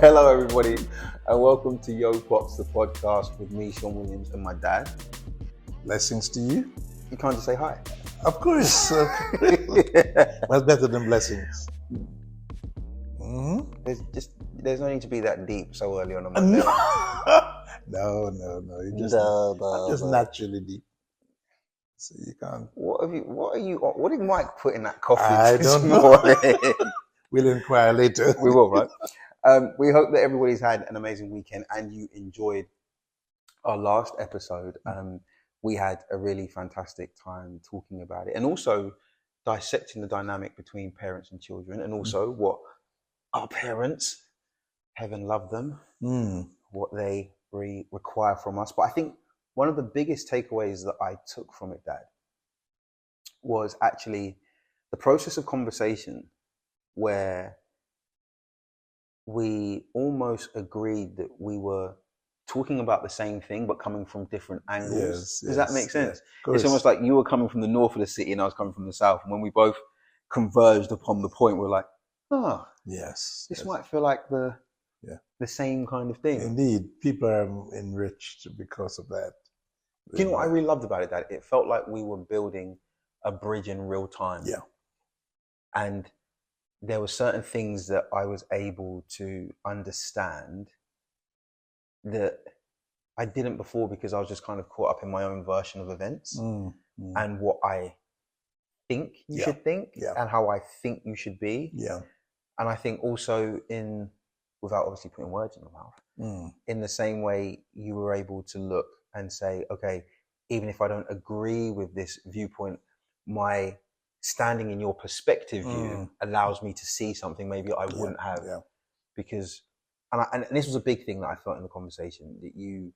Hello, everybody, and welcome to Yo Pops, the podcast with me, Sean Williams, and my dad. Blessings to you. You can't just say hi. Of course. What's better than blessings? There's no need to be that deep so early on a Monday. No. You're just naturally deep. So you can't. What did Mike put in that coffee I this don't know. morning? We'll inquire later. We will, right? We hope that everybody's had an amazing weekend and you enjoyed our last episode. We had a really fantastic time talking about it and also dissecting the dynamic between parents and children, and also what our parents, heaven love them, what they require from us. But I think one of the biggest takeaways that I took from it, Dad, was actually the process of conversation where we almost agreed that we were talking about the same thing but coming from different angles. Does that make sense? It's almost like you were coming from the north of the city and I was coming from the south, and when we both converged upon the point, we're like, this might feel like the same kind of thing. Indeed, people are enriched because of that. Do you know what I really loved about it, Dad? It felt like we were building a bridge in real time. Yeah. And there were certain things that I was able to understand that I didn't before, because I was just kind of caught up in my own version of events and what I think you should think and how I think you should be. Yeah. And I think also without obviously putting words in your mouth, in the same way you were able to look and say, okay, even if I don't agree with this viewpoint, my standing in your perspective view allows me to see something maybe I wouldn't have, because and this was a big thing that I felt in the conversation, that you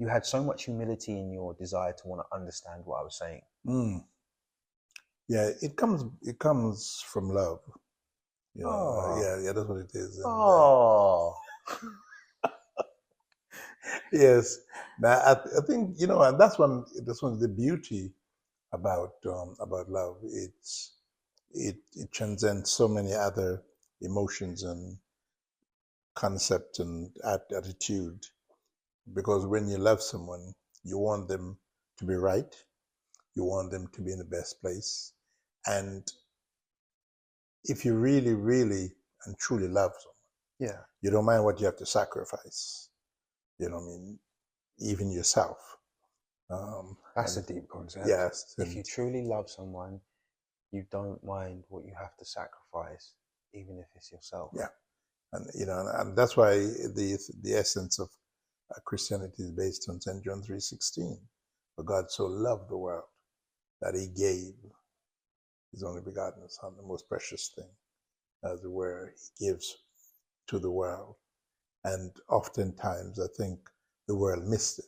had so much humility in your desire to want to understand what I was saying. Yeah, it comes from love. You know, yeah, that's what it is. Yes. Now I think, you know, and that's one of the beauty about love. It transcends so many other emotions and concept and attitude, because when you love someone, you want them to be right, you want them to be in the best place, and if you really, really and truly love someone, you don't mind what you have to sacrifice. You know what I mean? Even yourself. That's a deep concept. Yes. If you truly love someone, you don't mind what you have to sacrifice, even if it's yourself. Yeah. And you know, and that's why the essence of Christianity is based on St. John 3:16. For God so loved the world that he gave his only begotten Son, the most precious thing, as it were, he gives to the world. And oftentimes I think the world missed it,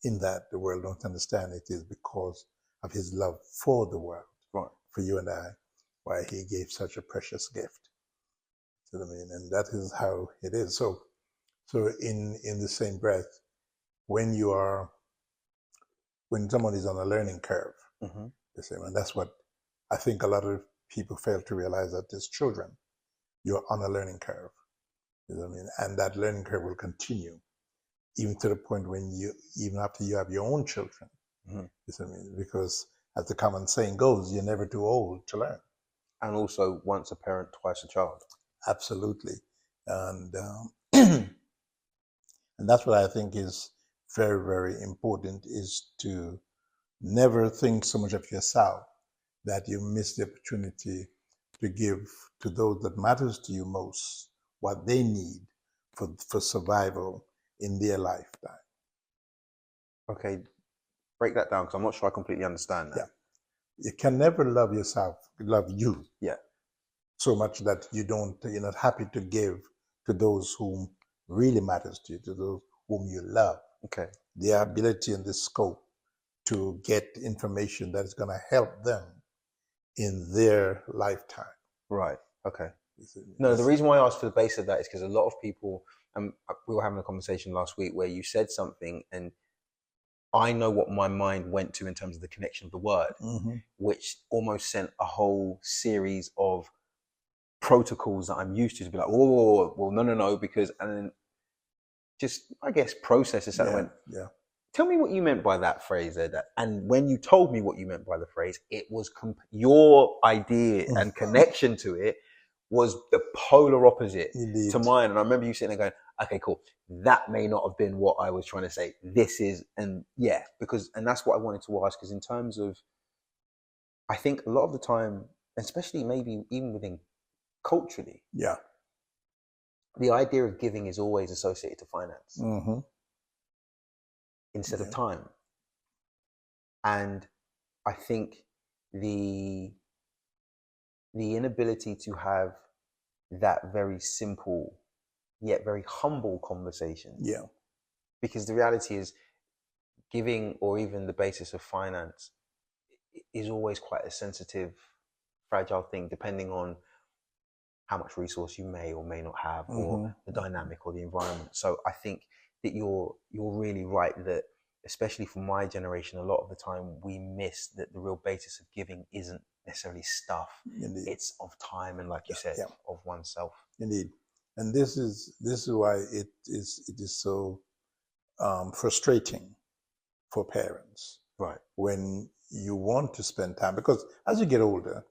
in that the world don't understand it is because of his love for the world, for you and I, why he gave such a precious gift. You know what I mean? And that is how it is. So in the same breath, when someone is on a learning curve, the same, and that's what I think a lot of people fail to realize, that as children, you're on a learning curve. You know what I mean? And that learning curve will continue, even to the point when even after you have your own children. You know what I mean? Because as the common saying goes, you're never too old to learn. And also, once a parent, twice a child. Absolutely. And and that's what I think is very, very important, is to never think so much of yourself that you miss the opportunity to give to those that matters to you most what they need for survival in their lifetime. Okay, break that down, because I'm not sure I completely understand that. Yeah. You can never love yourself, love you. Yeah. So much that you're not happy to give to those whom really matters to you, to those whom you love. Okay. The ability and the scope to get information that is going to help them in their lifetime. Right. Okay. No, the reason why I asked for the base of that is because a lot of people, and we were having a conversation last week where you said something and I know what my mind went to in terms of the connection of the word, which almost sent a whole series of protocols that I'm used to be like, oh, well, no, because, and then just, I guess, process this. And I went, tell me what you meant by that phrase there. And when you told me what you meant by the phrase, it was your idea and connection to it was the polar opposite Indeed. to mine. And I remember you sitting there going, okay, cool. That may not have been what I was trying to say. This is, and yeah, because, and that's what I wanted to ask, because in terms of, I think a lot of the time, especially maybe even within culturally, the idea of giving is always associated to finance instead of time. And I think the inability to have that very simple yet very humble conversation. Because the reality is, giving, or even the basis of finance, is always quite a sensitive, fragile thing, depending on how much resource you may or may not have, or the dynamic or the environment. So I think that you're really right that, especially for my generation, a lot of the time we miss that the real basis of giving isn't necessarily stuff. Indeed. It's of time, and like you said, of oneself. Indeed. And this is why it is so frustrating for parents. Right. When you want to spend time, because as you get older,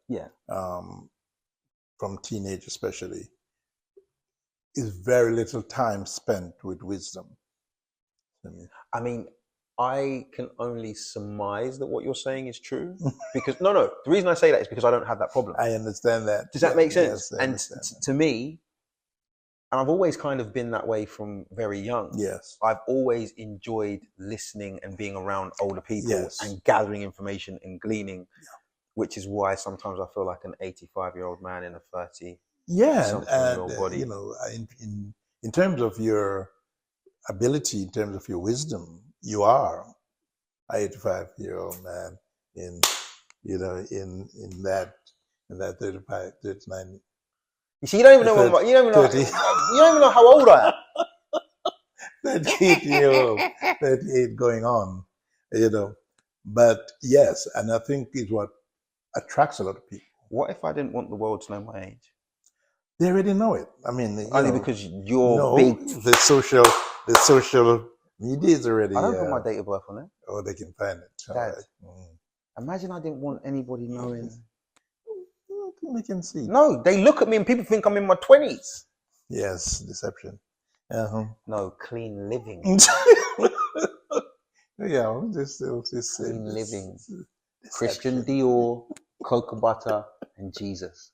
from teenage especially, is very little time spent with wisdom. I mean, I can only surmise that what you're saying is true, because the reason I say that is because I don't have that problem. I understand that. Does that make sense? Yes, and to me, and I've always kind of been that way from very young. Yes. I've always enjoyed listening and being around older people and gathering information and gleaning, which is why sometimes I feel like an 85-year-old man in a 30-something-year-old body. You know, in terms of your ability, in terms of your wisdom, you are an 85-year-old man in that 35, 39. You see, you don't even know. You don't even know how old I am. 38-year-old, 38 going on, But yes, and I think it's what attracts a lot of people. What if I didn't want the world to know my age? They already know it. I mean, only because you're big. The social media is already. I don't put my date of birth on it. Oh, they can find it. Dad, imagine I didn't want anybody knowing. They can see. No, they look at me and people think I'm in my 20s. Yes, deception. No, clean living. Clean living. Christian Dior, cocoa butter, and Jesus.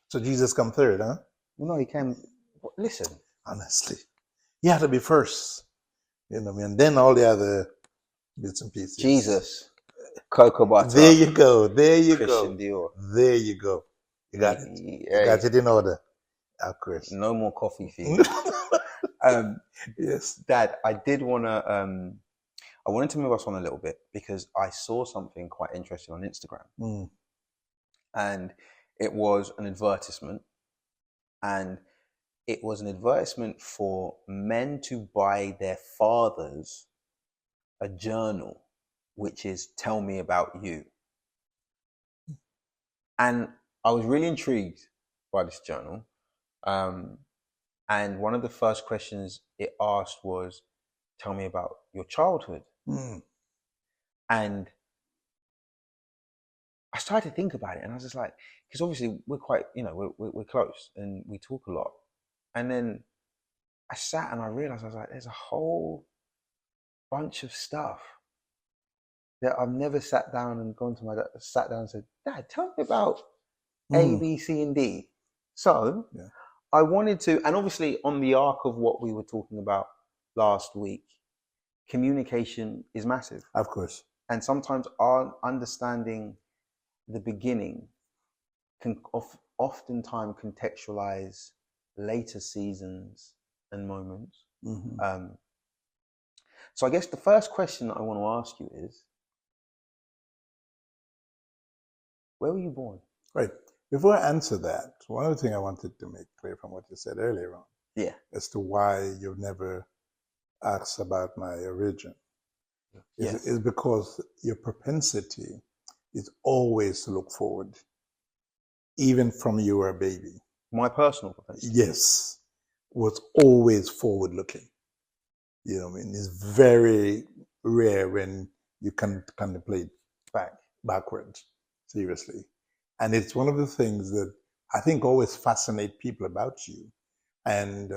So Jesus come third, huh? No, he came. Listen, honestly, he had to be first. And then all the other bits and pieces. Jesus. Cocoa butter. There you go. Christian Dior. There you go. You got it. You got it in order. Of course. No more coffee for you. Yes. Dad, I wanted to move us on a little bit because I saw something quite interesting on Instagram. And it was an advertisement. And it was an advertisement for men to buy their fathers a journal, which is Tell Me About You. And I was really intrigued by this journal. And one of the first questions it asked was, tell me about your childhood. And I started to think about it, and I was just like, because obviously we're quite, we're close and we talk a lot. And then I sat and I realized, I was like, there's a whole bunch of stuff that I've never sat down and gone to my dad, sat down and said, Dad, tell me about A, B, C, and D. So I wanted to, and obviously on the arc of what we were talking about last week, communication is massive. Of course. And sometimes our understanding the beginning can oftentimes contextualize later seasons and moments. So I guess the first question that I want to ask you is, where were you born? Right. Before I answer that, one other thing I wanted to make clear from what you said earlier on, as to why you've never asked about my origin, is because your propensity is always to look forward. even from you were a baby. My personal propensity. Yes, was always forward looking. You know, I mean, it's very rare when you can contemplate backwards, seriously. And it's one of the things that I think always fascinate people about you. And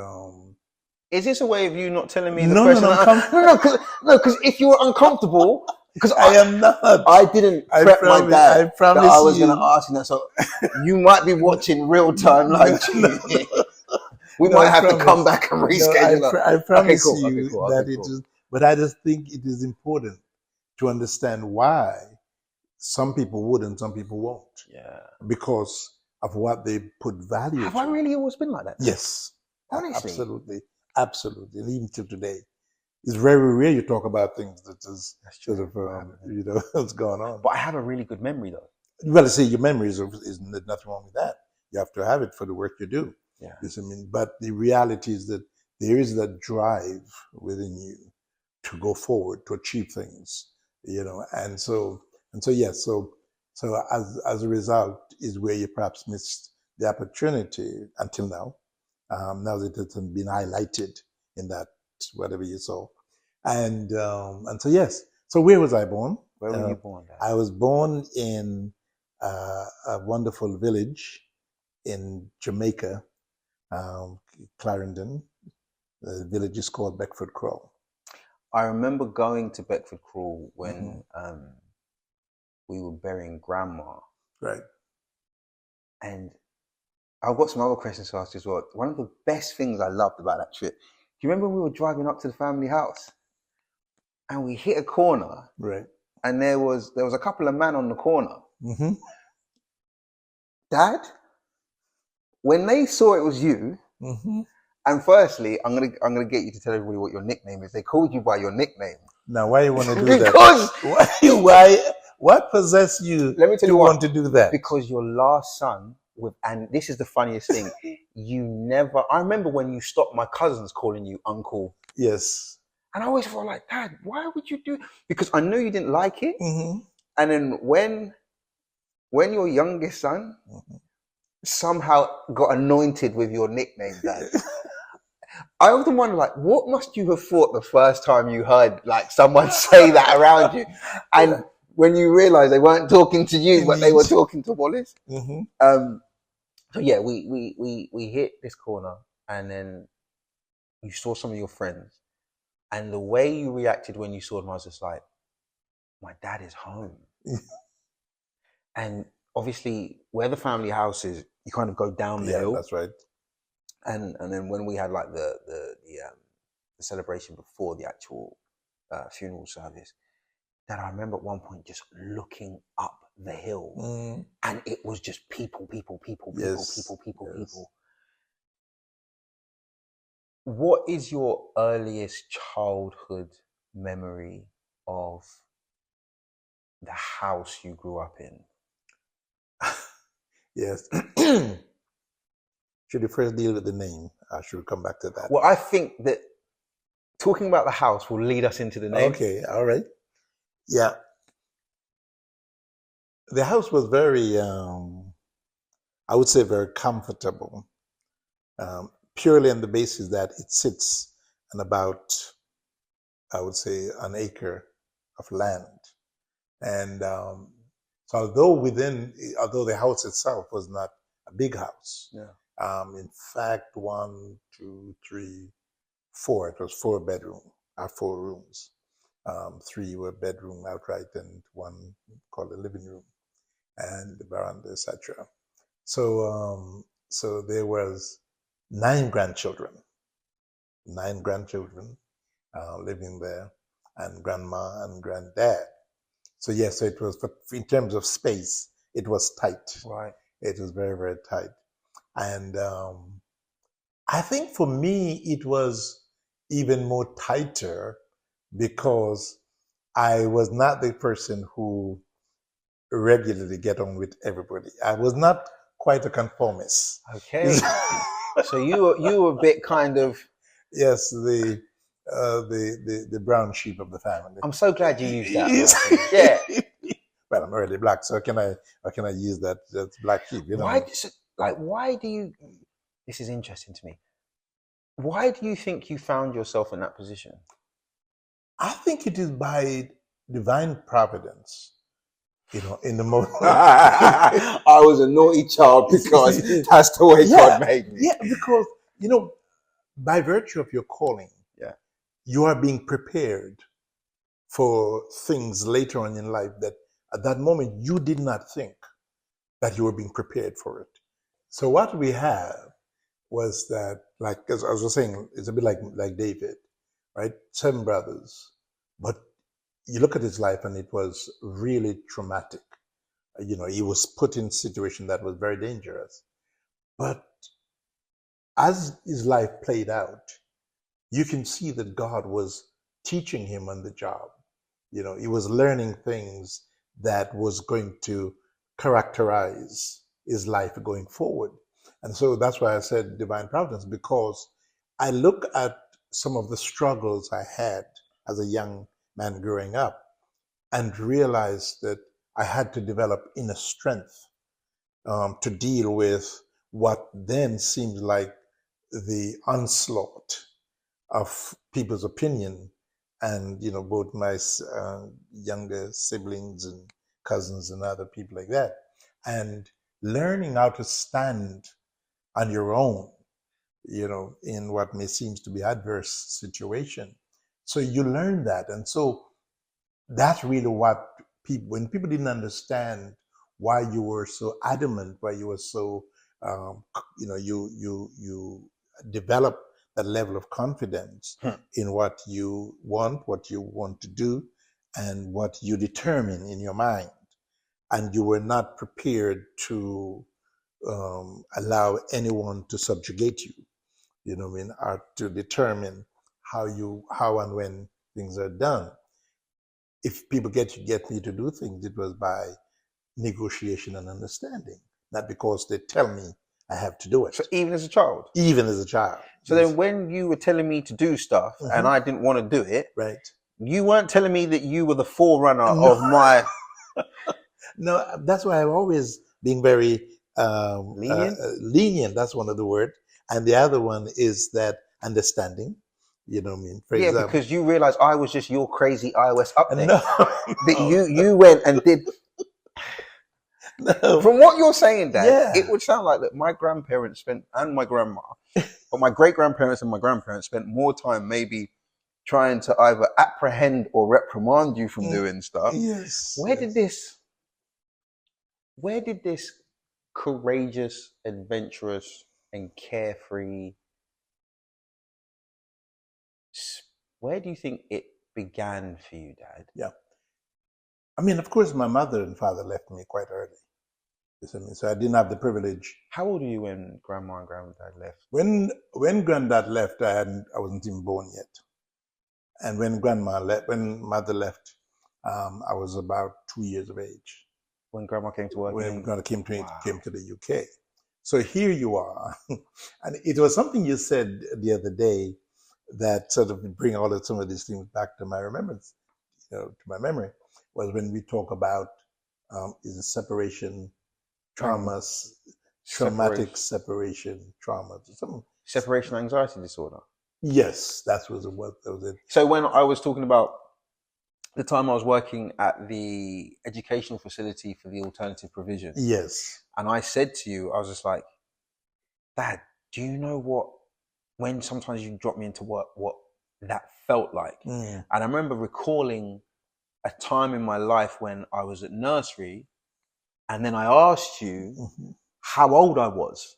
is this a way of you not telling me No, the question? No, because if you were uncomfortable, because I am not. I didn't prep my dad that I was you. going to ask you that. So you might be watching real time live TV. We might have to come back and reschedule. I promise okay, cool. you Okay, cool. that Okay, it cool. is. But I just think it is important to understand why some people would and some people won't. Yeah. Because of what they put value Have to. I really always been like that? Yes. Honestly. Absolutely. And even till today. It's very rare you talk about things that is sort of, you know, what's going on. But I have a really good memory, though. Well, see, your memory is nothing wrong with that. You have to have it for the work you do. Yeah. You see what I mean? But the reality is that there is that drive within you to go forward, to achieve things, you know. And so yes, so as a result is where you perhaps missed the opportunity until now. Now that it has been highlighted in that whatever you saw, and so yes. So where was I born? Where were you born, Dad? I was born in a wonderful village in Jamaica, Clarendon. The village is called Beckford Crow. I remember going to Beckford Crow when we were burying Grandma. Right. And I've got some other questions to ask as well. One of the best things I loved about that trip, do you remember when we were driving up to the family house and we hit a corner? Right. And there was a couple of men on the corner. Mm-hmm. Dad, when they saw it was you, and firstly, I'm gonna get you to tell everybody what your nickname is. They called you by your nickname. Now, why you want to do because that? Why? What possessed you? Let me tell you want to do that? Because your last son, and this is the funniest thing, you never. I remember when you stopped my cousins calling you Uncle. Yes. And I always felt like, Dad, why would you do? Because I knew you didn't like it. Mm-hmm. And then when your youngest son somehow got anointed with your nickname, Dad. I often wonder, like, what must you have thought the first time you heard, like, someone say that around you? And when you realised they weren't talking to you, but they were talking to Wallace. Mm-hmm. So yeah, we hit this corner, and then you saw some of your friends, and the way you reacted when you saw them, I was just like, my dad is home. And obviously, where the family house is, you kind of go down the hill. That's right. And then when we had like the celebration before the actual funeral service, that I remember at one point just looking up the hill, and it was just people. What is your earliest childhood memory of the house you grew up in? Yes. Should you first deal with the name? I should come back to that. Well, I think that talking about the house will lead us into the name. Okay, all right. Yeah. The house was very, I would say very comfortable, purely on the basis that it sits on about, I would say, an acre of land. And so although the house itself was not a big house, in fact, 1, 2, 3, 4, it was 4 bedrooms, 4 rooms. 3 were bedroom outright and 1 called a living room and the veranda, etc. So there was 9 grandchildren living there, and grandma and granddad. So yes, so it was, in terms of space, it was tight. Right. It was very, very tight. And I think for me, it was even more tighter because I was not the person who regularly get on with everybody. I was not quite a conformist. Okay. So you were a bit kind of... Yes, the brown sheep of the family. I'm so glad you used that word. Yeah. well, I'm already black, so how can I use that black sheep? You know, Why? Like, why do you? This is interesting to me. Why do you think you found yourself in that position? I think it is by divine providence. You know, in the moment. I was a naughty child because that's the way God made me. Yeah, because you know, by virtue of your calling, you are being prepared for things later on in life that at that moment you did not think that you were being prepared for it. So what we have was that, like as I was saying, it's a bit like David, right? 7 brothers, but you look at his life and it was really traumatic. You know, he was put in a situation that was very dangerous. But as his life played out, you can see that God was teaching him on the job. You know, he was learning things that was going to characterize his life going forward. And so that's why I said divine providence, because I look at some of the struggles I had as a young man growing up and realized that I had to develop inner strength to deal with what then seemed like the onslaught of people's opinion, and you know, both my younger siblings and cousins and other people like that, and learning how to stand on your own, you know, in what may seem to be adverse situation. So you learn that, and so that's really what people, when people didn't understand why you were so adamant, why you were so you know, you develop that level of confidence in what you want to do, and what you determine in your mind, and you were not prepared to allow anyone to subjugate you, you know what I mean, or to determine how and when things are done. If people get me to do things, it was by negotiation and understanding, not because they tell me I have to do it. So even as a child? Even as a child. So then when you were telling me to do stuff and I didn't want to do it, right, you weren't telling me that you were the forerunner of my... No, that's why I've always been very lenient? Lenient, that's one of the words. And the other one is that understanding. You know what I mean? For example, because you realize I was just your crazy iOS update. No, that you went and did. No. From what you're saying, Dad, it would sound like that my grandparents spent, and my grandma, but my great grandparents and my grandparents spent more time maybe trying to either apprehend or reprimand you from doing stuff. Yes. Where did this courageous, adventurous, and carefree, where do you think it began for you, Dad? Yeah. I mean, of course, my mother and father left me quite early. So I didn't have the privilege. How old were you when Grandma and Granddad left? When Granddad left, I wasn't even born yet. And when mother left, I was about 2 years of age. When Grandma came to work? When Grandma came to the UK. So here you are. And it was something you said the other day that sort of bring some of these things back to my remembrance, you know, to my memory, was when we talk about is separation, traumas, traumatic separation traumas, something. Separation anxiety disorder. Yes, that was it. So when I was talking about the time I was working at the educational facility for the alternative provision. Yes. And I said to you, I was just like, Dad, do you know when sometimes you drop me into work, what that felt like? And I remember recalling a time in my life when I was at nursery, and then I asked you how old I was,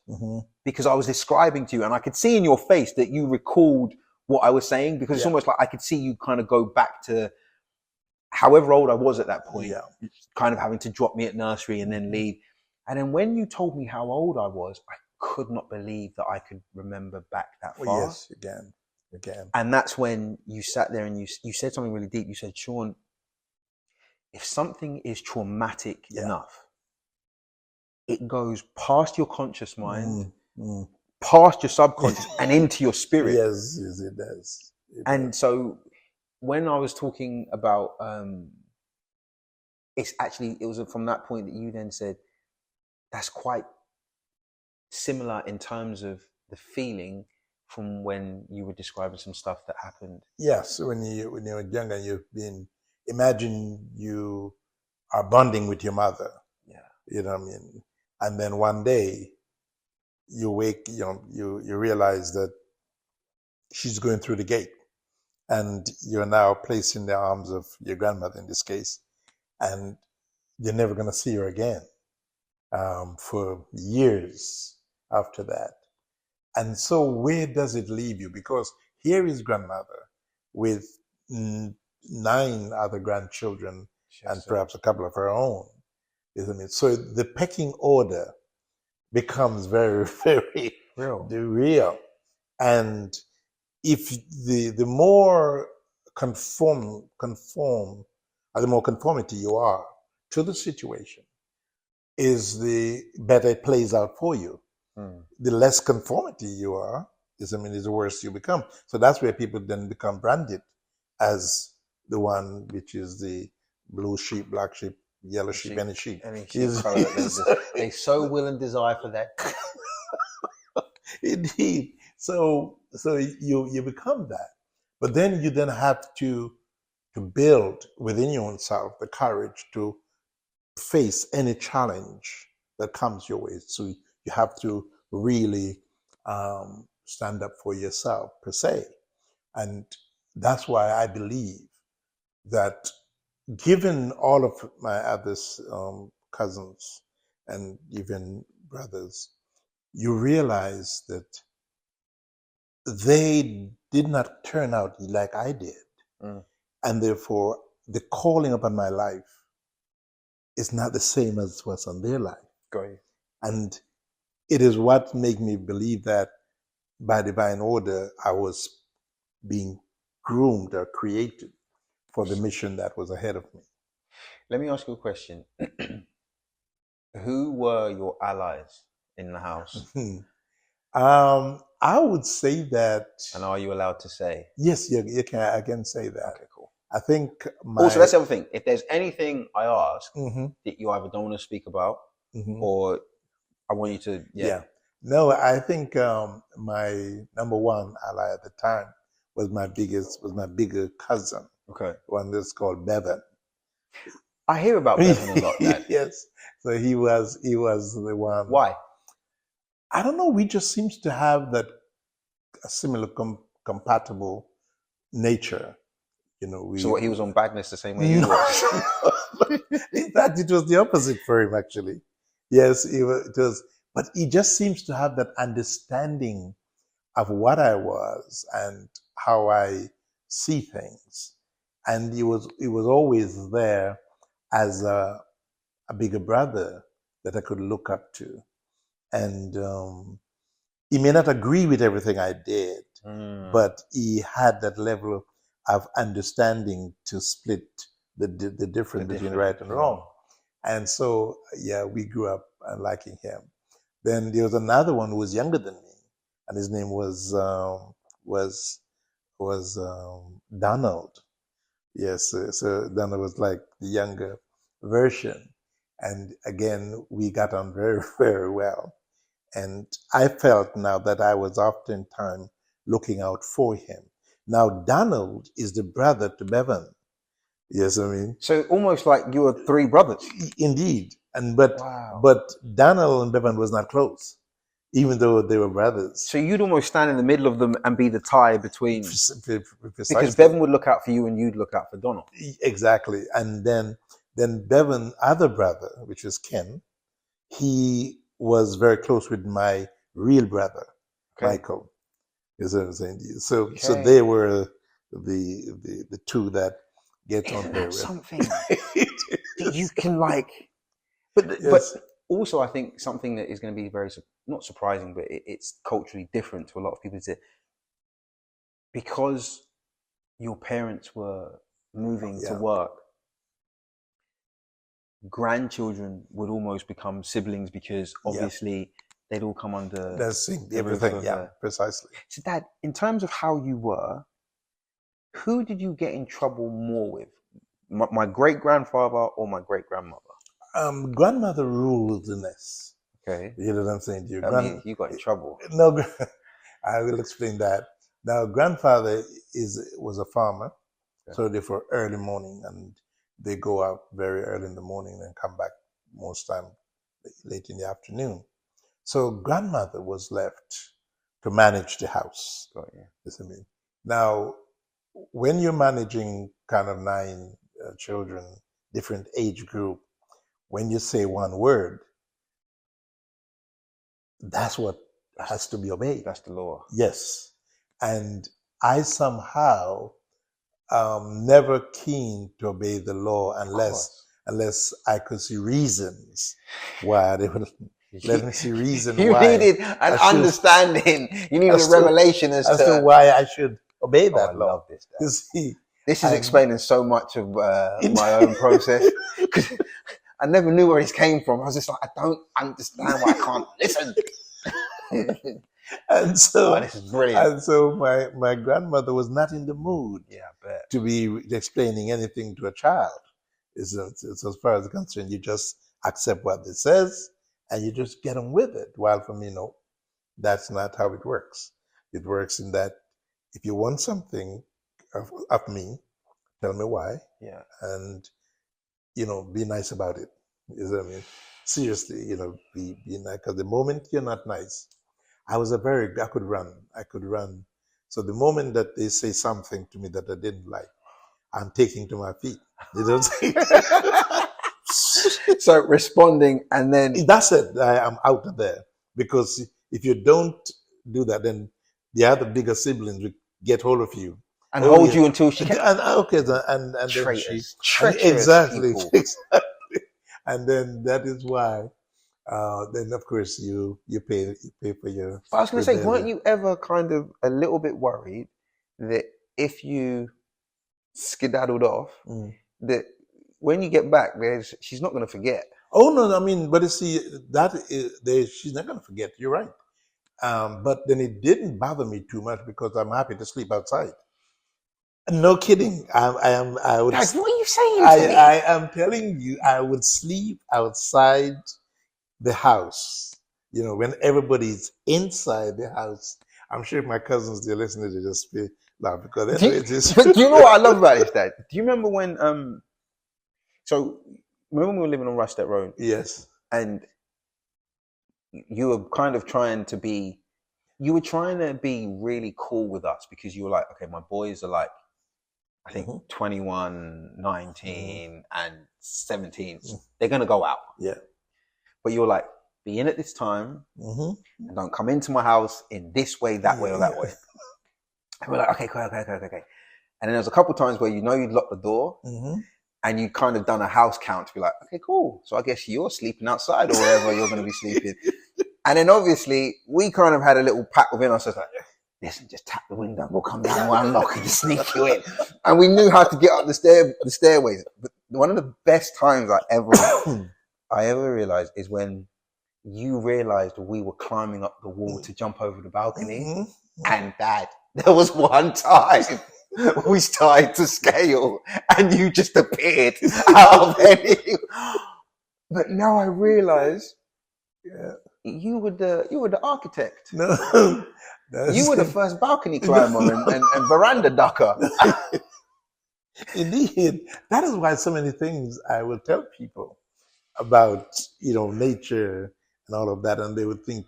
because I was describing to you, and I could see in your face that you recalled what I was saying, because it's almost like I could see you kind of go back to however old I was at that point, kind of having to drop me at nursery and then leave. And then when you told me how old I was, I could not believe that I could remember back that far. Yes, again. And that's when you sat there and you said something really deep. You said, Shean, if something is traumatic enough, it goes past your conscious mind, past your subconscious, and into your spirit. Yes, it does. So when I was talking about it was from that point that you then said that's quite similar in terms of the feeling from when you were describing some stuff that happened. Yes, when you were younger, imagine you are bonding with your mother. Yeah. You know what I mean? And then one day you wake, you realize that she's going through the gate, and you're now placed in the arms of your grandmother in this case, and you're never going to see her again for years after that. And so where does it leave you? Because here is grandmother with 9 other grandchildren and perhaps a couple of her own, isn't it? So the pecking order becomes very, very real. And if the more conform, or the more conformity you are to the situation, is the better it plays out for you. The less conformity you are, is the worse you become. So that's where people then become branded as the one which is the blue sheep, black sheep, yellow sheep, any sheep. Color they so will and desire for that. Indeed. So you become that. But then you then have to build within your own self the courage to face any challenge that comes your way. So you have to really stand up for yourself, per se. And that's why I believe that, given all of my other cousins and even brothers, you realize that they did not turn out like I did. And therefore, the calling upon my life is not the same as what's on their life. Great. And it is what made me believe that by divine order, I was being groomed or created for the mission that was ahead of me. Let me ask you a question. Who were your allies in the house? I would say that. And are you allowed to say? Yes, you can. I can say that. Okay, cool. I think also, that's the other thing. If there's anything I ask that you either don't want to speak about, or I want you to, yeah. No, I think my number one ally at the time was my bigger cousin. Okay. One that's called Bevan. I hear about Bevan a lot. Yes. So he was the one. Why? I don't know. We just seems to have that a similar compatible nature. So what, he was on badness the same way you were? In fact, it was the opposite for him, actually. Yes, it was. But he just seems to have that understanding of what I was and how I see things. And he was always there as a bigger brother that I could look up to. And he may not agree with everything I did, but he had that level of understanding to split the difference between right and wrong. And so, yeah, we grew up liking him. Then there was another one who was younger than me, and his name was Donald. Yes, so Donald was like the younger version. And again, we got on very, very well. And I felt now that I was oftentimes looking out for him. Now, Donald is the brother to Bevan. Yes, I mean. So almost like you were three brothers. Indeed. But Donald and Bevan was not close, even though they were brothers. So you'd almost stand in the middle of them and be the tie between. Precisely. Because Bevan would look out for you and you'd look out for Donald. Exactly. And then Bevan's other brother, which was Ken, he was very close with my real brother, Michael. Is what I'm saying. So they were the two that get on very well. Something that you can like, but also I think something that is going to be very not surprising, but it's culturally different to a lot of people is that because your parents were moving to work, grandchildren would almost become siblings because obviously they'd all come under everything. Yeah, precisely. So, Dad, in terms of how you were, who did you get in trouble more with? my great grandfather or my great grandmother? Grandmother ruled the nest. Okay. You know what I'm saying to you? I mean, you got in trouble. No, I will explain that. Now, grandfather was a farmer, Okay. so they for early morning, and they go out very early in the morning and come back most time late in the afternoon. So grandmother was left to manage the house. Got you. Yes, I mean. Now, when you're managing kind of 9 children, different age group, when you say one word, that's what has to be obeyed. That's the law. Yes. And I somehow never keen to obey the law unless I could see reasons why they would let me see reason you why. needed an understanding. You needed a revelation as to why I should obey that law. I love this. You see, this is explaining so much of my own process. Because I never knew where this came from. I was just like, I don't understand why I can't listen. And so, this is brilliant. And so my grandmother was not in the mood to be explaining anything to a child. It's as far as I'm concerned, you just accept what it says and you just get on with it. While for me, no, that's not how it works. It works in that if you want something of me, tell me why. Yeah. And, be nice about it. You know what I mean? Seriously, be nice. Because the moment you're not nice, I could run. So the moment that they say something to me that I didn't like, I'm taking to my feet. You know what I'm saying? So responding and then... That's it. I am out of there. Because if you don't do that, then the other bigger siblings will get hold of you. And hold you until she can... And traitors. Treacherous exactly. And then that is why... then of course you pay for your... But I was going to say, weren't you ever kind of a little bit worried that if you skedaddled off, that when you get back, she's not going to forget? Oh no, I mean, but you see, she's not going to forget. You're right. But then it didn't bother me too much because I'm happy to sleep outside. No kidding. I would. Dad, what are you saying to me? I am telling you, I would sleep outside the house, when everybody's inside the house. I'm sure if my cousins, they're listening, they just laugh because do you know what I love about this, Dad? Do you remember when so remember when we were living on Rustet Road? Yes. And you were kind of trying to be really cool with us because you were like, okay, my boys are like, I think 21, 19 and 17. They're gonna go out. Yeah. But you're like, be in at this time and don't come into my house in this way, that way, or that way. And we're like, okay. And then there's a couple of times where you'd lock the door and you kind of done a house count to be like, okay, cool. So I guess you're sleeping outside or wherever you're going to be sleeping. And then obviously we kind of had a little pact within us. Like, listen, just tap the window. We'll come down, we'll unlock it, just sneak you in. And we knew how to get up the stairways. But one of the best times I ever realized is when you realized we were climbing up the wall to jump over the balcony. And Dad, there was one time we started to scale and you just appeared out of any. But now I realize you were the architect. No. You were the first balcony climber and veranda ducker. Indeed. That is why so many things I will tell people about, nature and all of that, and they would think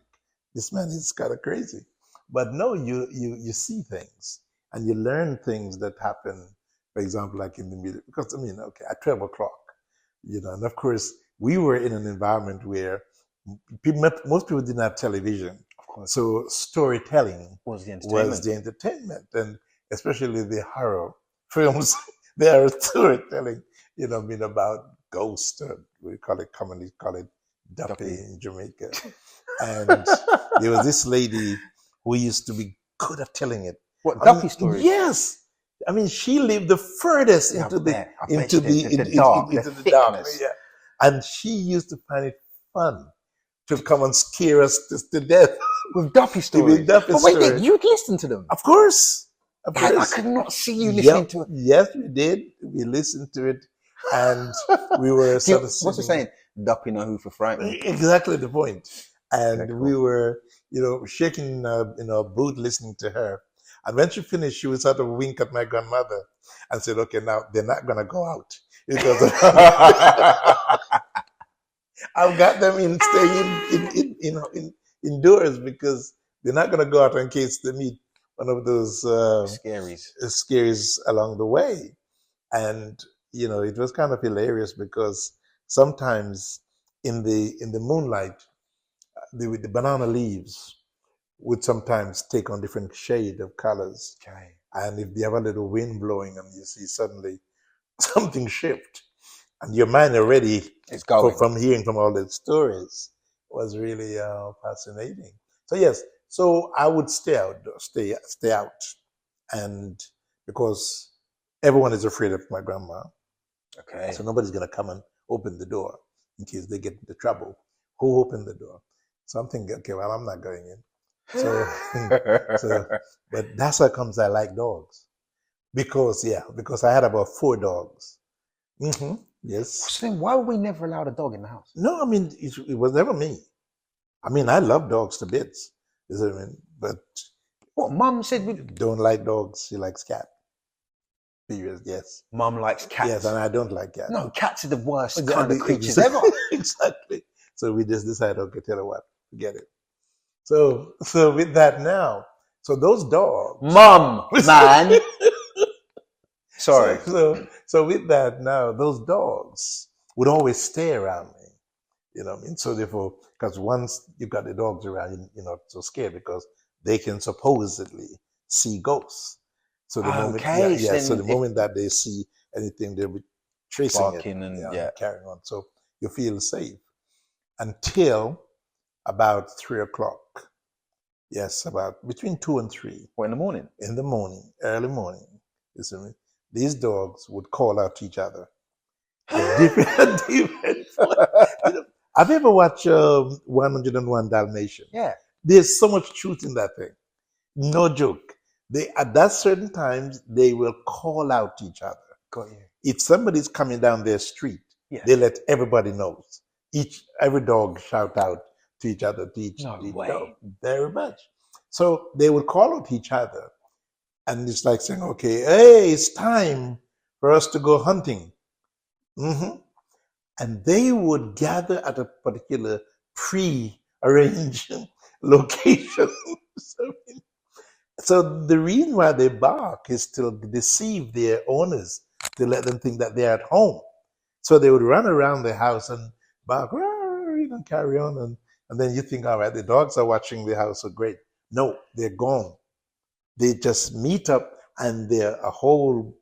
this man is kind of crazy. But no, you see things and you learn things that happen, for example, like in the middle, because at 12 o'clock, and of course we were in an environment where most people didn't have television. Of course. So storytelling was the entertainment. And especially the horror films, they are storytelling, about ghosts. We commonly call it Duppy in Jamaica. And there was this lady who used to be good at telling it. What, Duppy stories? Yes. She lived the furthest into the darkness. Yeah. And she used to find it fun to come and scare us to death with Duppy stories. But wait, you'd listen to them? Of course. a Dad, I person. could not see you listening to it. Yes, we did. We listened to it, and we were sort of What's the saying? Duppy know who for frightened. Exactly the point. And Okay, cool. we were, shaking in our boot listening to her. And when she finished, she would sort of wink at my grandmother and said, "Okay, now they're not going to go out because I've got them staying indoors because they're not going to go out in case they meet one of those scaries along the way." And it was kind of hilarious because sometimes in the moonlight, the banana leaves would sometimes take on different shade of colors. Okay. And if you have a little wind blowing and you see suddenly something shift, and your mind already it's going from hearing from all the stories was really fascinating. So yes, so I would stay out, and because everyone is afraid of my grandma, okay, so nobody's gonna come and open the door in case they get into trouble. Who opened the door? So I'm thinking, okay, well, I'm not going in. So, but that's how comes I like dogs, because I had about 4 dogs. Yes. So then why were we never allowed a dog in the house? No, I mean it was never me. I mean, I love dogs to bits. Is what I mean, but what Mum said we don't like dogs. She likes cats. Yes. Mum likes cats. Yes, and I don't like cats. No, cats are the worst Exactly, kind of creatures exactly, ever. Exactly. So we just decided, okay, tell her what, forget it. So with that now, so those dogs, Mum, man. Sorry. So with that now, those dogs would always stay around me. You know what I mean? So therefore, because once you got the dogs around, you're not so scared because they can supposedly see ghosts. So the moment, so the moment that they see anything, they'll be tracing barking it and carrying on. So you feel safe until about 3 o'clock. Yes, about between 2 and 3. What, in the morning? In the morning, early morning. You see me? These dogs would call out to each other. different. Have you ever watched 101 Dalmatian? Yeah. There's so much truth in that thing. No joke. They at that certain times they will call out to each other. Got you. If somebody's coming down their street, they let everybody know. Every dog shout out to each other, to each dog. Very much. So they would call out to each other, and it's like saying, "Okay, hey, it's time for us to go hunting." And they would gather at a particular pre-arranged location. So the reason why they bark is to deceive their owners, to let them think that they're at home. So they would run around the house and bark, carry on, and then you think, all right, the dogs are watching the house, so great. No, they're gone. They just meet up, and a whole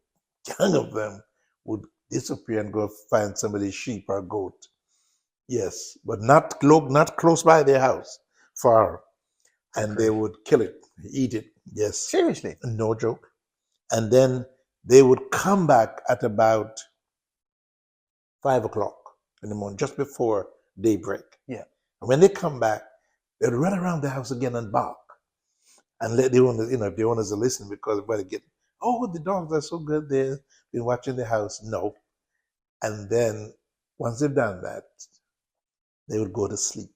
gang of them would disappear and go find somebody's sheep or goat. Yes, but not close by their house, far. And they would kill it, eat it. Yes. Seriously? No joke. And then they would come back at about 5 o'clock in the morning, just before daybreak. Yeah. And when they come back, they'd run around the house again and bark. And let the owners, if the owners are listening, because everybody get, the dogs are so good, they've been watching the house. No. And then once they've done that, they would go to sleep.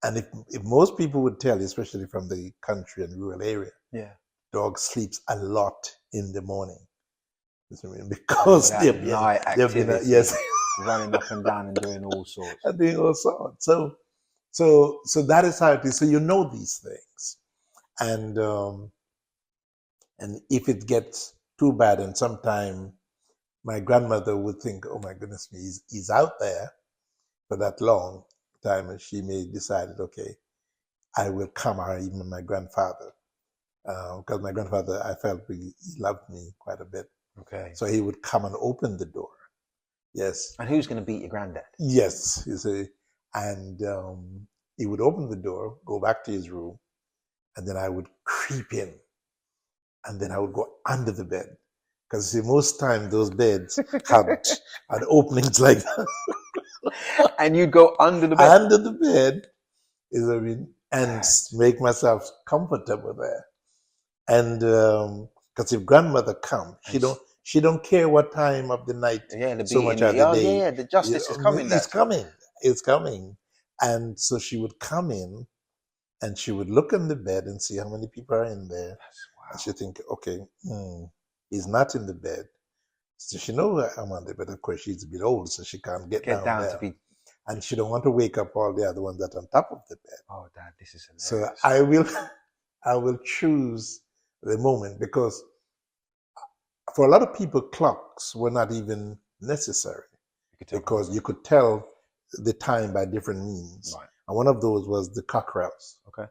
And if most people would tell you, especially from the country and rural area, dog sleeps a lot in the morning. Because they've been running up and down and doing all sorts. And doing all sorts. So that is how it is. So you know these things. And if it gets too bad, and sometime my grandmother would think, oh my goodness me, he's out there for that long time, and she may decide, okay, I will come, or even my grandfather, because my grandfather, I felt he loved me quite a bit. Okay. So he would come and open the door. Yes. And who's going to beat your granddad? Yes, you see. And he would open the door, go back to his room, and then I would creep in. And then I would go under the bed. Because see, most times those beds had openings like that. And you'd go under the bed? Under the bed, and make myself comfortable there. And because if grandmother comes, she don't care what time of the night, Yeah, the so much beating. of the Oh, day. yeah, the justice is coming, It's Dad. coming. It's coming. And so she would come in and she would look in the bed and see how many people are in there. Wow. And she think, okay, he's not in the bed. So she knows I'm on there, but of course she's a bit old, so she can't get down down there. to be. And she don't want to wake up all the other ones that are on top of the bed. Oh, Dad, this is So hilarious. I will choose the moment, because for a lot of people, clocks were not even necessary, because you could tell the time by different means. Right. And one of those was the cockerels. Okay.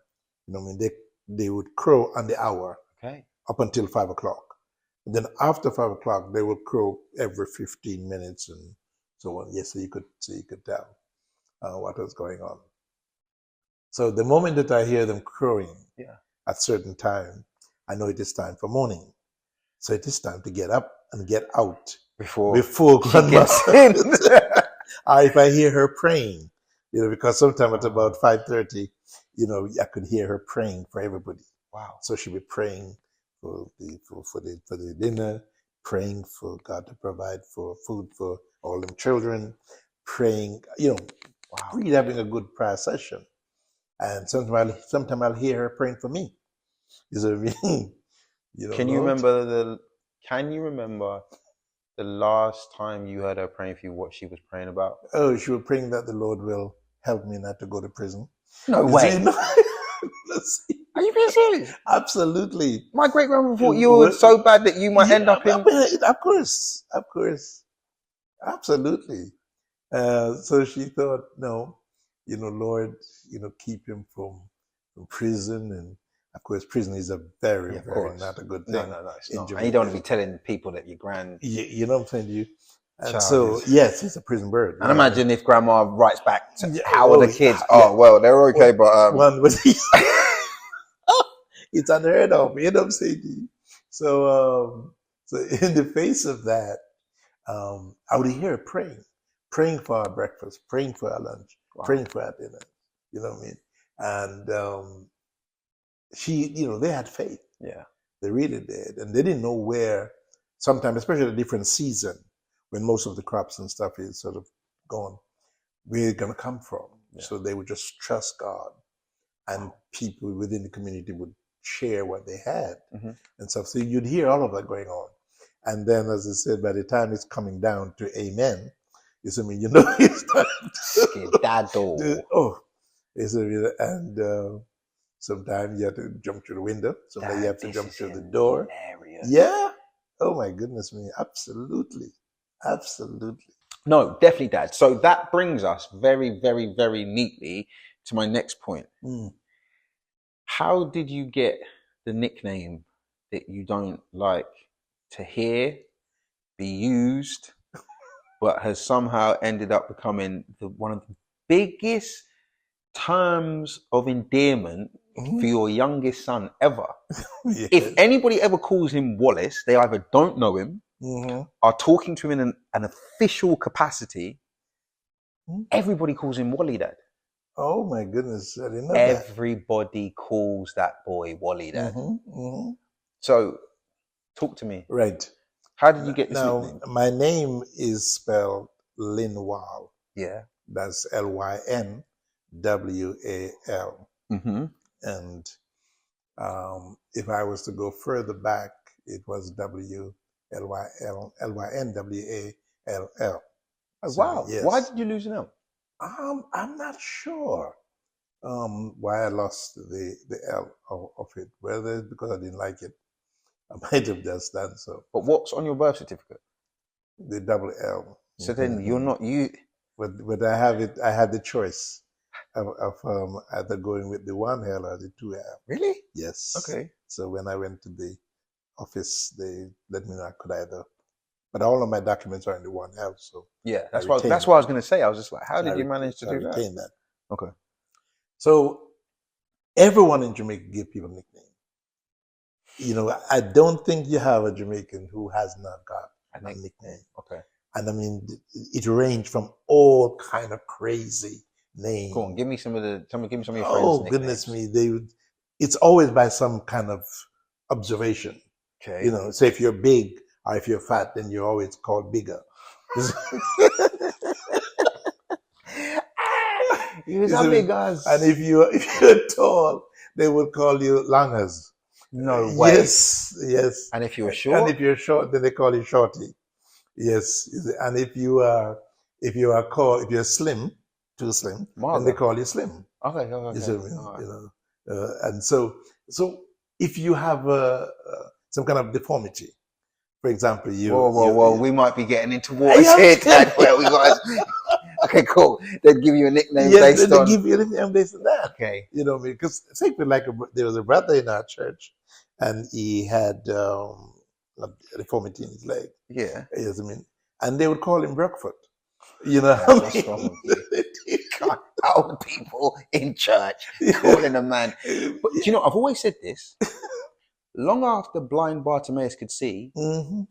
You know what I mean? They would crow on the hour. Okay. Up until 5 o'clock. And then after 5 o'clock, they would crow every 15 minutes and so on. Yes, so you could tell what was going on. So the moment that I hear them crowing at certain time, I know it is time for morning. So it is time to get up and get out before grandma gets in. If I hear her praying, because sometime at about 5:30, I could hear her praying for everybody. Wow. So she'll be praying for the dinner, praying for God to provide for food for all them children, praying, really having a good prayer session. And sometimes I'll hear her praying for me. Is it really? Can you remember the last time you heard her praying for you? What she was praying about? Oh, she was praying that the Lord will help me not to go to prison. No way. Are you being serious? Absolutely. My great grandmother thought you were so bad that you might end up in. Of course, absolutely. So she thought, no, Lord, keep him from prison, and of course, prison is a very not a good thing. No, it's not. And you don't want to be telling people that your grand. You know what I'm saying to you. And so, yes, he's a prison bird. And imagine if grandma writes back, how are the kids? Oh, well, they're okay, but one was it's unheard of. You know what I'm saying to you. So in the face of that, I would hear her praying for our breakfast, praying for our lunch, praying for our dinner. You know what I mean? And she, they had faith. Yeah, they really did, and they didn't know where. Sometimes, especially at a different season, when most of the crops and stuff is sort of gone, where it's gonna come from. Yeah. So they would just trust God, and people within the community would share what they had and stuff. So you'd hear all of that going on. And then, as I said, by the time it's coming down to amen, it's skedaddle. And sometimes you have to jump through the window. Sometimes you have to jump through the door. Hilarious. Yeah. Oh my goodness me. Absolutely. No, definitely, Dad. So that brings us very, very, very neatly to my next point. How did you get the nickname that you don't like to hear be used, but has somehow ended up becoming one of the biggest terms of endearment for your youngest son ever? Yeah. If anybody ever calls him Wallace, they either don't know him, are talking to him in an official capacity. Everybody calls him Wally, Dad. Oh my goodness, I didn't know that. Everybody calls that boy Wally, Dad. So, talk to me. Right. How did you get this nickname? My name is spelled Lynwal. Yeah. That's Lynwal. And if I was to go further back, it was Lynwall. Wow. Yes. Why did you lose an L? I'm not sure why I lost the L of it. Whether it's because I didn't like it, I might have just done so. But what's on your birth certificate? The double L. So then you're not you. But I have it. I had the choice of either going with the one L or the two L. Really? Yes. Okay. So when I went to the office, they let me know I could either. But all of my documents are in the one L. So yeah, that's what I was going to say. I was just like, how did you manage to do that? I retained that. Okay. So everyone in Jamaica give people nicknames. I don't think you have a Jamaican who has not got a nickname. Okay. And I mean, it ranged from all kind of crazy names. Go on, give me some of your friends' Oh, goodness me. It's always by some kind of observation. Okay. You know, say if you're big or if you're fat, then you're always called bigger. You You are see, big as. and if you're tall, they would call you langers. No way. Yes. And if you're And short, if you're short, then they call you shorty. Yes. You see, and if you're slim, too slim, then they Marga. call you slim. Okay. You see what I mean? All right. You know, and so if you have some kind of deformity, for example, Whoa. We might be getting into waters here, Dad. Where we got. Okay, cool. They'd give you a nickname based they on. give you a nickname based on that. Okay. You know, because say like there was a brother in our church, and he had a deformity in his leg. Yeah. Yes, I mean, and they would call him Brookfoot. You know, What's wrong with you? God, old people in church calling a man. But do you know? I've always said this. Long after blind Bartimaeus could see, Mm-hmm.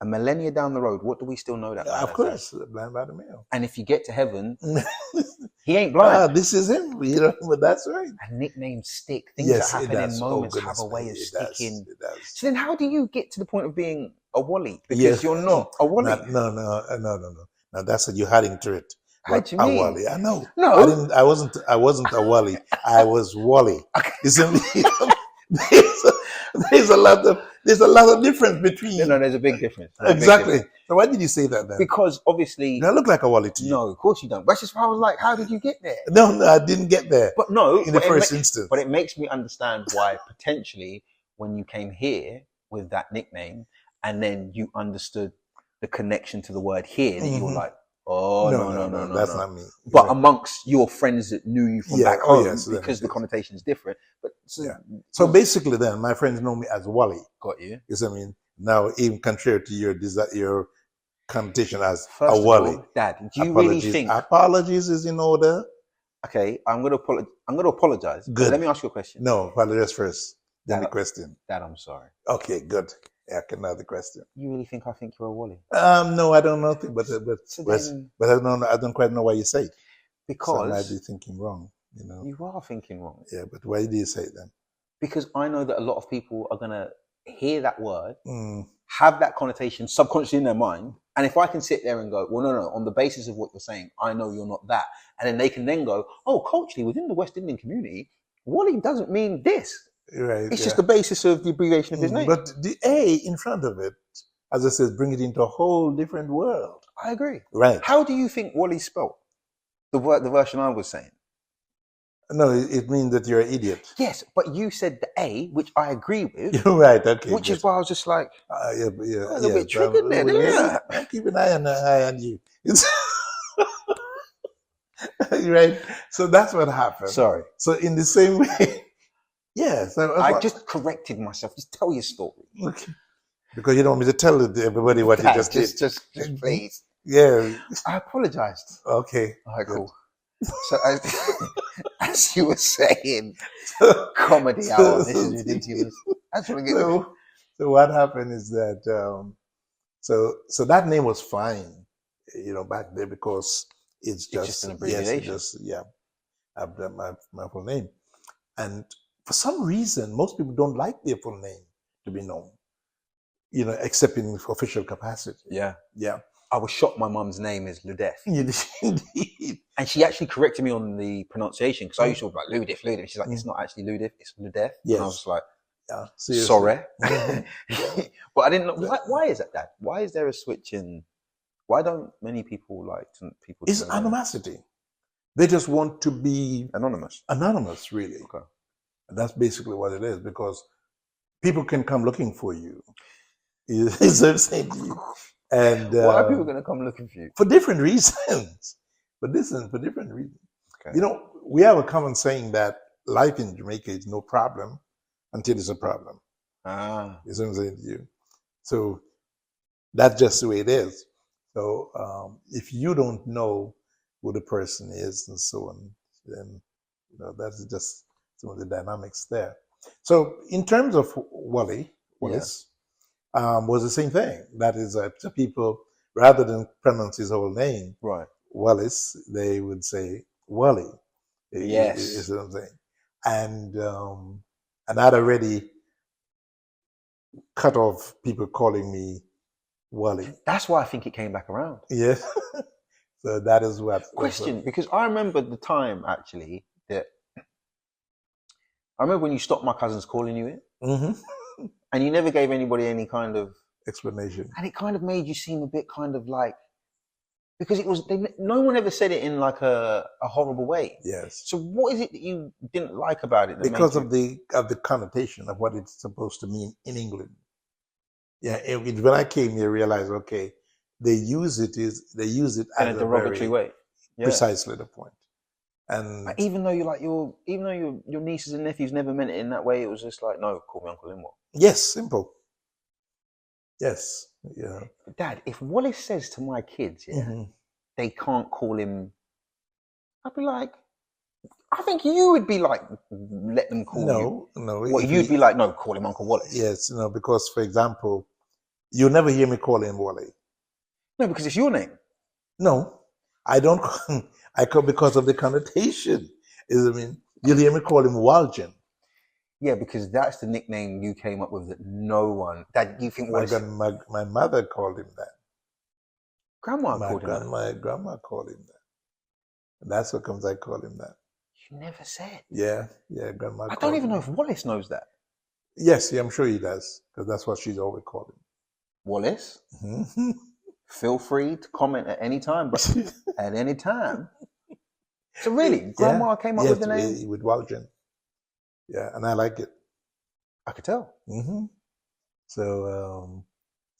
a millennia down the road, what do we still know that man Of as? course, blind Bartimaeus. And if you get to heaven, he ain't blind. This is him. You know, but that's right. And nicknames stick. Things Yes, that it happen in does. moments have Goodness a way me, of it sticking. It does. So then, how do you get to the point of being a Wally? Because Yes. you're not a Wally. No. Now that's what you're adding to it. How do you mean? A Wally. I know. No. I didn't. I wasn't a Wally. I was Wally. Okay. There's a lot of difference between. No, there's a big difference. Exactly. So why did you say that then? Because obviously, Do I look like a Wally to you? no, of course you don't. That's just why I was like, how did you get there? No, I didn't get there. But no, in the first instance. But it makes me understand why potentially when you came here with that nickname, and then you understood the connection to the word here, that you were like, oh no, that's not me. But amongst your friends that knew you from back home, because the connotation is different. But so basically, then my friends know me as Wally. Got you. Yes, I mean now, even contrary to your connotation as First a Wally. of all, Dad, do you really think apologies is in order? Okay, I'm going to apologize. Good. Let me ask you a question. No, apologize first. Then Dad, the question. Dad, I'm sorry. Okay, good. Yeah, I can know the question. You really think I think you're a Wally? No, I don't know, but I don't quite know why you say it. Because so I might be thinking wrong. You know, you are thinking wrong. Yeah, but why do you say it then? Because I know that a lot of people are gonna hear that word, have that connotation subconsciously in their mind, and if I can sit there and go, well, no, on the basis of what you're saying, I know you're not that, and then they can then go, oh, culturally within the West Indian community, Wally doesn't mean this. Right. It's just the basis of the abbreviation of his name. But the A in front of it, as I said, bring it into a whole different world. I agree. Right. How do you think Wally's spelled? The version I was saying. No, it means that you're an idiot. Yes, but you said the A, which I agree with. You're right. Okay. Which is why I was just like, a little bit triggered there. Yeah. Keep an eye on you. Right. So that's what happened. Sorry. So in the same way, yes. I just corrected myself. Just tell your story. Okay. Because you don't want me to tell everybody what you just did. Just please. Yeah. I apologized. Okay. All right, cool. So as you were saying, comedy hour. This is ridiculous. That's what I get. So what happened is that so that name was fine, back there because it's just an abbreviation. I've done my full name, and for some reason most people don't like their full name to be known, except in official capacity. Yeah. Yeah. I was shocked my mum's name is Ludef. Indeed. And she actually corrected me on the pronunciation because I used to talk about Ludef. She's like, it's not actually Ludef, it's Ludef. Yes. And I was just like, yeah, sorry. But I didn't know. Why is that, Dad? Why is there a switch in? Why don't many people people? It's animosity. They just want to be anonymous. Anonymous, really. Okay. And that's basically what it is, because people can come looking for you. Is what I'm saying to you. And why are people going to come looking for you? For different reasons. For different reasons. Okay. We have a common saying that life in Jamaica is no problem until it's a problem. Is what I'm saying to you. So that's just the way it is. So if you don't know who the person is and so on, then that's just some of the dynamics there. So in terms of Wallace, was the same thing. That is, to people, rather than pronounce his whole name, right, Wallace, they would say Wally. Yes, is what I'm saying. And I'd already cut off people calling me Wally. That's why I think it came back around. Yes. So that is what. Question, because I remember the time actually that I remember when you stopped my cousins calling you it, and you never gave anybody any kind of explanation, and it kind of made you seem a bit kind of like, because it was no one ever said it in like a horrible way. Yes. So what is it that you didn't like about it? Because of the connotation of what it's supposed to mean in England. Yeah, when I came here, I realized, okay, they use it in a derogatory way. Yeah. Precisely the point. And but even though your nieces and nephews never meant it in that way, it was just like, no, call me Uncle Linwell. Yes, simple. Yes, yeah. Dad, if Wallace says to my kids, they can't call him, I'd be like, I think you would be like, let them call you. No. What, you'd be like, no, call him Uncle Wallace. Yes, because, for example, you'll never hear me call him Wally. No, because it's your name. No, I don't. I call because of the connotation. You'll hear me call him Walgen. Yeah, because that's the nickname you came up with that no one, that you think was... My mother called him that. Grandma called him that? My grandma called him that. And that's what comes I call him that. You never said. Yeah, grandma. I don't even know if Wallace knows that. Yes, I'm sure he does, because that's what she's always called him. Wallace? Feel free to comment at any time, but at any time. So really, Grandma came up with the name? With Walgen. Yeah, and I like it. I could tell. So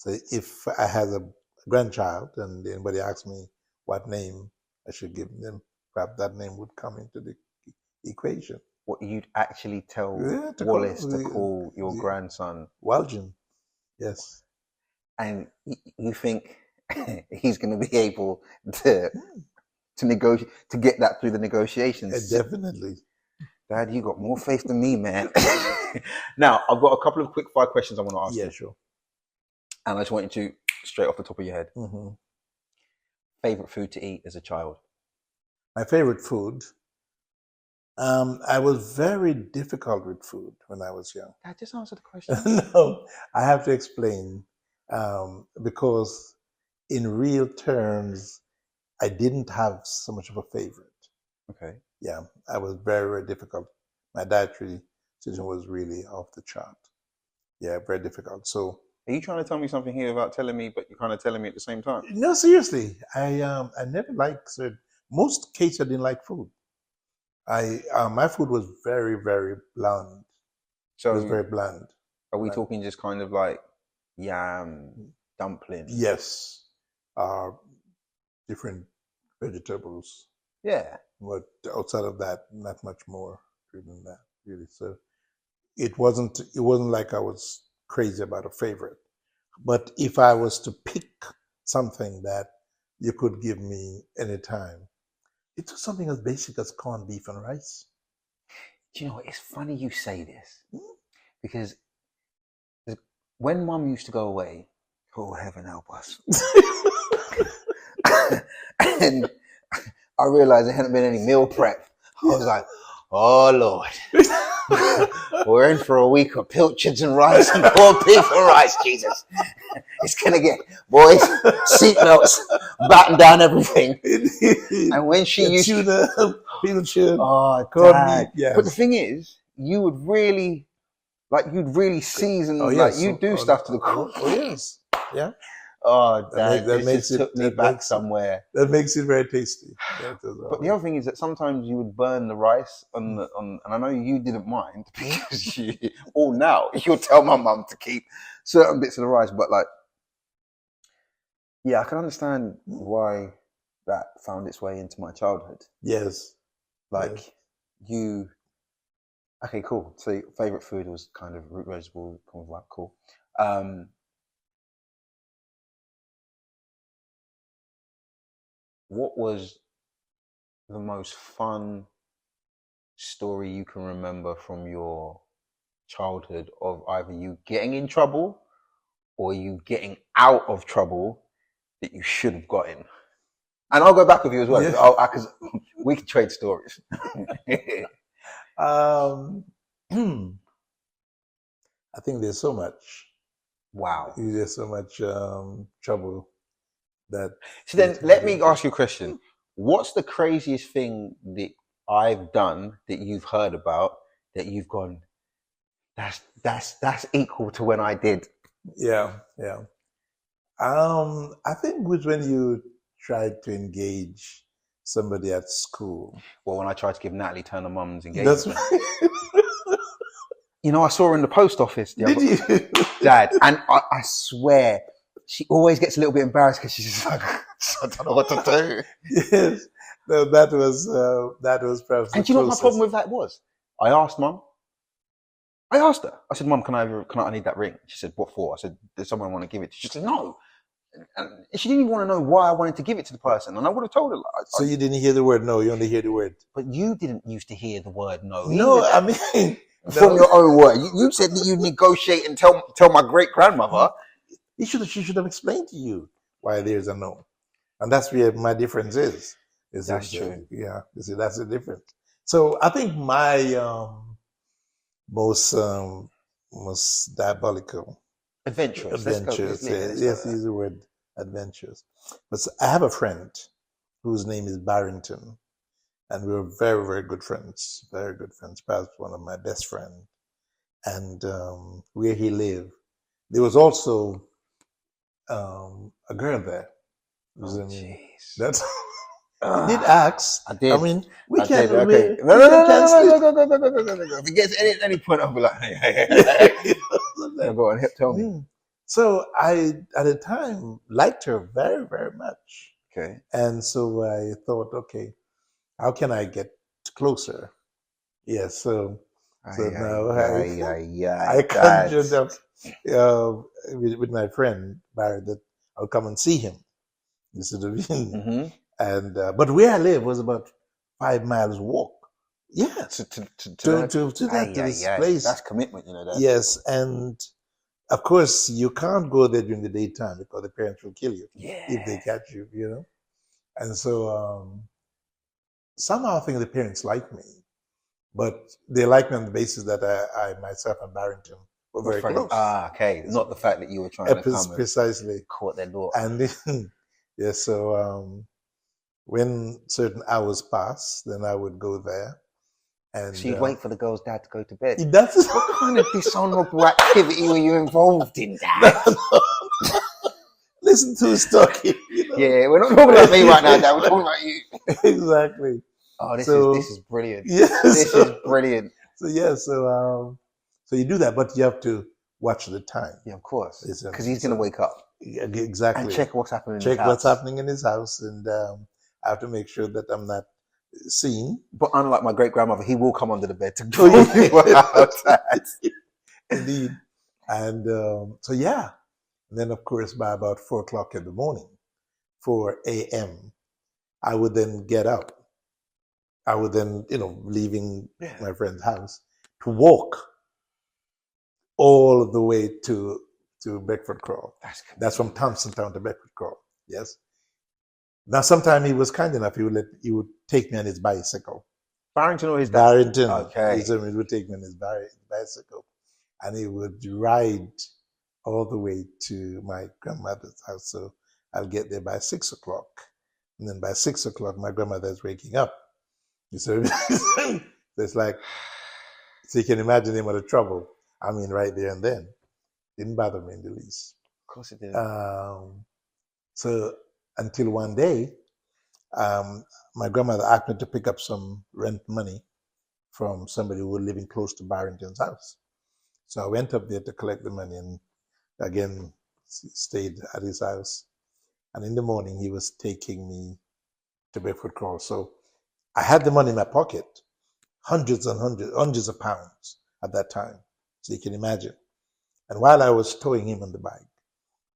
if I had a grandchild and anybody asks me what name I should give them, perhaps that name would come into the equation. What, you'd actually tell Wallace to call your grandson Walgen? Yes. And you think he's going to be able to negotiate, to get that through the negotiations? Definitely. Dad, you got more faith than me, man. Now, I've got a couple of quick fire questions I want to ask you. Yeah, sure. And I just want you to, straight off the top of your head, favorite food to eat as a child? My favorite food? I was very difficult with food when I was young. Dad, just answer the question. No, I have to explain. Because in real terms, I didn't have so much of a favorite. Okay. Yeah, I was very, very difficult. My dietary situation was really off the chart. Yeah, very difficult. So, are you trying to tell me something here without telling me, but you're kind of telling me at the same time? No, seriously. I never liked most cases I didn't like food. My food was very, very bland. So it was very bland. Are we talking just kind of like yam, dumplings? Yes. Different vegetables. Yeah. But outside of that, not much more than that, really. So it wasn't like I was crazy about a favorite. But if I was to pick something that you could give me anytime, it was something as basic as corned beef and rice. Do you know what? It's funny you say this, because when Mum used to go away, oh heaven help us, and I realized there hadn't been any meal prep. I was like, oh Lord, we're in for a week of pilchards and rice and corned beef and rice, Jesus. It's gonna get, boys, seatbelts, batten down everything. And when she used tuna, pilchard, Dad. Yes. But the thing is, you would really, you'd really season, you do stuff to the corn. Oh yes, yeah. Oh, Dad, that took me back somewhere. That makes it very tasty. But the other thing is that sometimes you would burn the rice on, and I know you didn't mind, because now you'll tell my mum to keep certain bits of the rice, but yeah, I can understand why that found its way into my childhood. Yes. You, okay, cool. So your favorite food was kind of root vegetable, kind of cool. What was the most fun story you can remember from your childhood of either you getting in trouble or you getting out of trouble that you should have gotten? And I'll go back with you as well, because we can trade stories. I think there's so much. Wow. There's so much trouble that So they then can let get me into. ask you a question. What's the craziest thing that I've done that you've heard about that you've gone, that's equal to when I did? Yeah, yeah. I think it was when you tried to engage somebody at school. Well, when I tried to give Natalie Turner mum's That's engagement ring. You know, I saw her in the post office the did other you? dad, and I swear she always gets a little bit embarrassed because she's just like, I don't know what to do. Yes. No, that was perhaps the And do you know what my problem closest. with that was? I asked mum. I asked her. I said, "Mum, I need that ring?" She said, "What for?" I said, "Does someone want to give it to you?" She said, "No." And she didn't even want to know why I wanted to give it to the person, and I would have told her. So you didn't hear the word no, you only hear the word. But you didn't used to hear the word no No, either. I mean From no. your own word, you said that you negotiate and tell my great grandmother. She should have explained to you why there's a no. And that's where my difference is. That's true. Yeah, you see, that's the difference. So I think my most most diabolical Adventurous. Let's go. adventures. Let's go Yes, there. use the word adventures. But I have a friend whose name is Barrington, and we were very, very good friends. Very good friends. Perhaps one of my best friends. And where he lived, there was also a girl there. Oh, I mean, jeez. that's he did ask. I I did. mean, I did. Okay. No, we no, can no, no, cancel no, it. no, no, no, no, no, no, no, no. If it gets any point, I'll be like, no, go on, tell me. So I, at the time, liked her very, very much. Okay. And so I thought, okay, how can I get closer? Yes, so now I Dad. conjured up with my friend Barry that I'll come and see him instead of Mm-hmm. and but where I live was about 5 miles walk. Yes, To that. to this place. That's commitment, you know that. Yes, and of course you can't go there during the daytime because the parents will kill you if they Yeah. catch you. And so somehow I think the parents like me, but they like me on the basis that I myself and Barrington were very close. Okay. Not the fact that you were trying to come and Precisely. court their daughter. And yes, so when certain hours pass, then I would go there. And So you'd wait for the girl's dad to go to bed. that's What kind of dishonorable activity were you involved in, Dad? listen to his talking. Yeah, we're not talking about me right now, Dad. We're talking about you. Exactly. Oh, this is brilliant. Yes. This is brilliant. So yeah, so you do that, but you have to watch the time. Yeah, of course. Listen, Because he's going to wake up exactly and check what's happening in check his house. what's happening in his house, and I have to make sure that I'm not seen. But unlike my great grandmother, he will come under the bed to Oh, pull yeah. you out. Indeed. And so yeah. And then of course by about 4 o'clock in the morning, 4 a.m., I would then get up. I would then, leaving my friend's house to walk all the way to Beckford Crawl. That's from Thompsontown to Beckford Crawl. Yes. Now, sometime he was kind enough. He would take me on his bicycle. Barrington or his dad? Barrington. Okay. He would take me on his bicycle, and he would ride all the way to my grandmother's house. So I'll get there by 6 o'clock, and then by 6 o'clock, my grandmother's waking up. So it's like, so you can imagine the amount of trouble. I mean, right there and then, didn't bother me in the least. Of course it did. So until one day, my grandmother asked me to pick up some rent money from somebody who was living close to Barrington's house. So I went up there to collect the money and again stayed at his house. And in the morning, he was taking me to Bedford Crawl. So I had the money in my pocket, hundreds of pounds at that time. So you can imagine. And while I was towing him on the bike,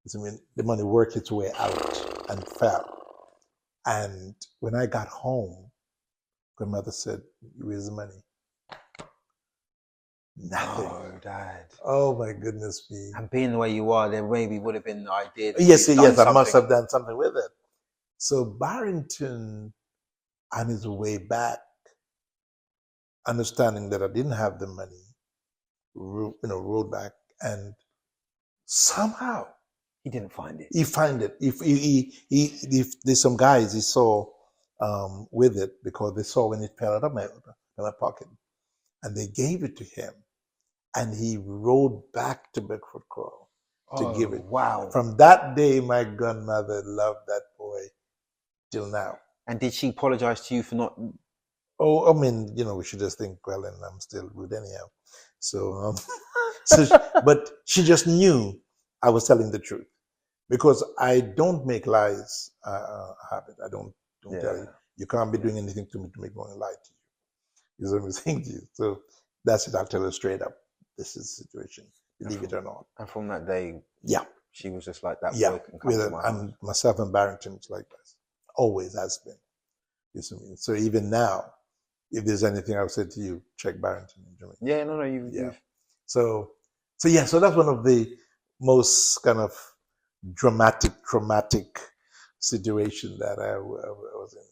the money worked its way out and fell. And when I got home, grandmother said, "Where's the money?" Nothing. Oh, Dad. Oh my goodness me. And being the way you are, there maybe would have been the idea. Yes, I must have done something with it. So Barrington, on his way back, understanding that I didn't have the money, rode back and Somehow He didn't find it. he find it. If there's some guys he saw with it, because they saw when it fell out of my pocket, and they gave it to him, and he rode back to Bedford Crow to give it. Wow. From that day, my grandmother loved that boy till now. And did she apologize to you for not? Oh, I mean, we should just think, well, and I'm still good anyhow. So, but she just knew I was telling the truth, because I don't make lies a habit. I don't tell you. You can't be doing anything to me to make me want to lie to you. Is what I'm saying to you. So that's it. I'll tell her straight up. This is the situation. Believe it or not. And from that day, yeah, she was just like that. Yeah, boy can come to my house. and myself and Barrington was like that. Always has been. You see me? So even now, if there's anything I've said to you, check Barrington in Jamaica. Yeah, no, you've... So that's one of the most kind of traumatic situation that I was in.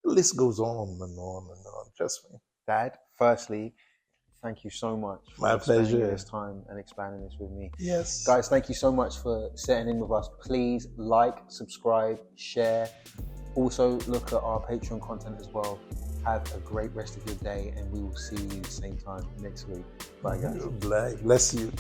The list goes on and on and on. Trust me. Dad, firstly, thank you so much for spending this time and expanding this with me. Yes. Guys, thank you so much for sitting in with us. Please like, subscribe, share. Also, look at our Patreon content as well. Have a great rest of your day, and we will see you same time next week. Bye, guys. Bless you.